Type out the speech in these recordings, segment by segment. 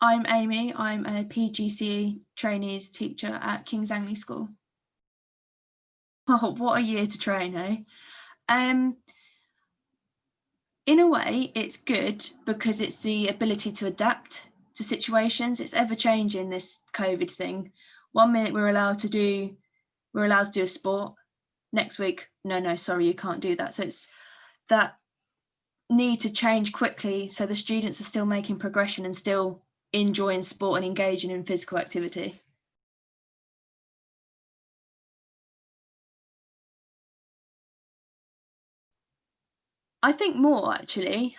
I'm Amy. I'm a PGCE trainees teacher at King's Langley School. Oh, what a year to train, eh? In a way, it's good because it's the ability to adapt to situations. It's ever changing, this COVID thing. 1 minute we're allowed to do a sport. Next week, no, sorry, you can't do that. So it's that need to change quickly so the students are still making progression and still enjoying sport and engaging in physical activity. I think more actually.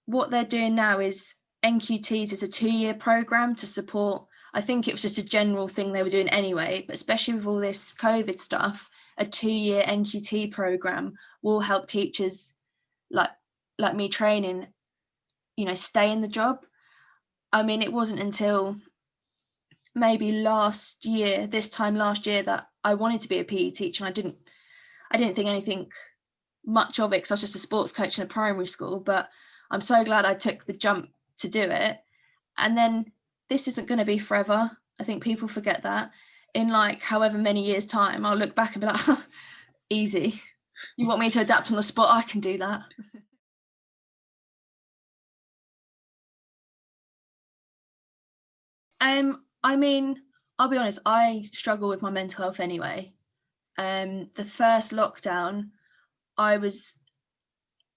What they're doing now is NQTs is a 2-year programme to support. I think it was just a general thing they were doing anyway, but especially with all this COVID stuff, a 2-year NQT programme will help teachers like me training, stay in the job. I mean, it wasn't until maybe this time last year that I wanted to be a PE teacher, and I didn't think anything much of it because I was just a sports coach in a primary school, but I'm so glad I took the jump to do it. And then this isn't going to be forever. I think people forget that. In like however many years' time, I'll look back and be like, oh, easy. You want me to adapt on the spot? I can do that. I mean, I'll be honest, I struggle with my mental health anyway. The first lockdown, I was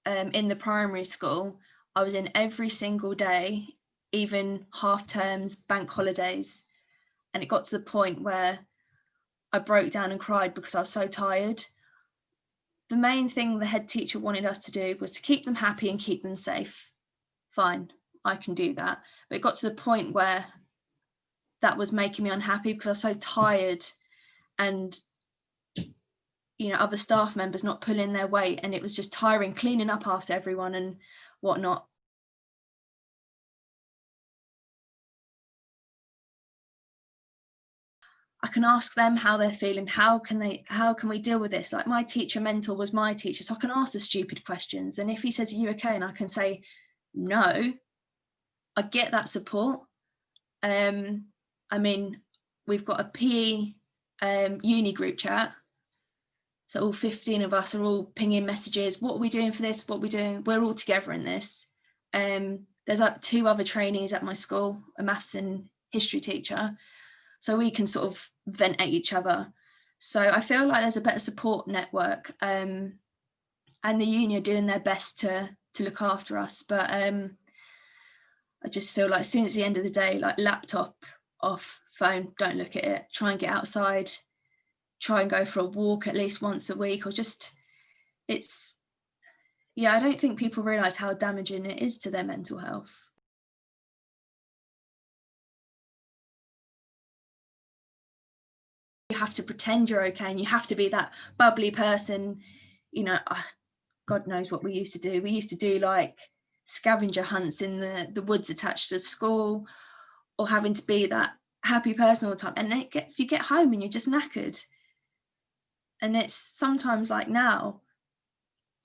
in the primary school. I was in every single day, even half terms, bank holidays. And it got to the point where I broke down and cried because I was so tired. The main thing the head teacher wanted us to do was to keep them happy and keep them safe. Fine, I can do that. But it got to the point where that was making me unhappy because I was so tired, and other staff members not pulling their weight, and it was just tiring cleaning up after everyone and whatnot. I can ask them how they're feeling. How can we deal with this? Like, my teacher mentor was my teacher, so I can ask the stupid questions. And if he says, are you okay? And I can say, no, I get that support. I mean, we've got a PE uni group chat. So all 15 of us are all pinging messages. What are we doing for this? What are we doing? We're all together in this. There's like 2 other trainees at my school, a maths and history teacher. So we can sort of vent at each other. So I feel like there's a better support network, and the uni are doing their best to look after us. But I just feel like as soon as the end of the day, like laptop off, phone, don't look at it, try and get outside, try and go for a walk at least once a week, or just, I don't think people realise how damaging it is to their mental health. You have to pretend you're okay, and you have to be that bubbly person. God knows what we used to do. We used to do like scavenger hunts in the woods attached to school, or having to be that happy person all the time. And you get home and you're just knackered. And it's sometimes like now,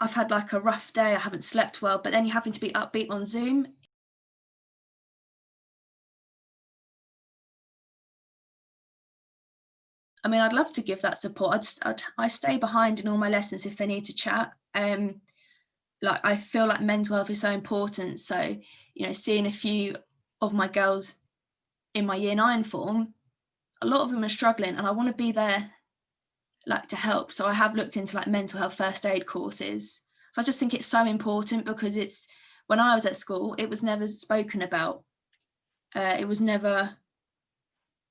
I've had like a rough day, I haven't slept well, but then you're having to be upbeat on Zoom. I mean, I'd love to give that support. I stay behind in all my lessons if they need to chat. Like, I feel like mental health is so important. So, seeing a few of my girls in my year 9 form, a lot of them are struggling, and I want to be there like to help. So I have looked into like mental health first aid courses. So I just think it's so important, because when I was at school, it was never spoken about. It was never,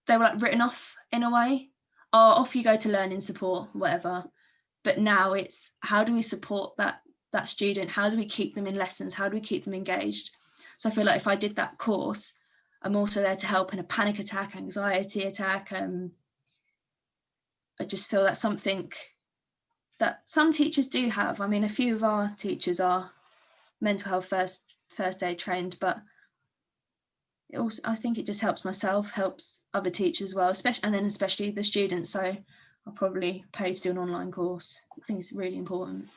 they were like written off in a way. Oh, off you go to learning support, whatever. But now it's, how do we support that student? How do we keep them in lessons? How do we keep them engaged? So I feel like if I did that course, I'm also there to help in a panic attack, anxiety attack. I just feel that's something that some teachers do have. I mean, a few of our teachers are mental health first aid trained, but I think it just helps myself, helps other teachers as well, especially the students. So I'll probably pay to do an online course. I think it's really important.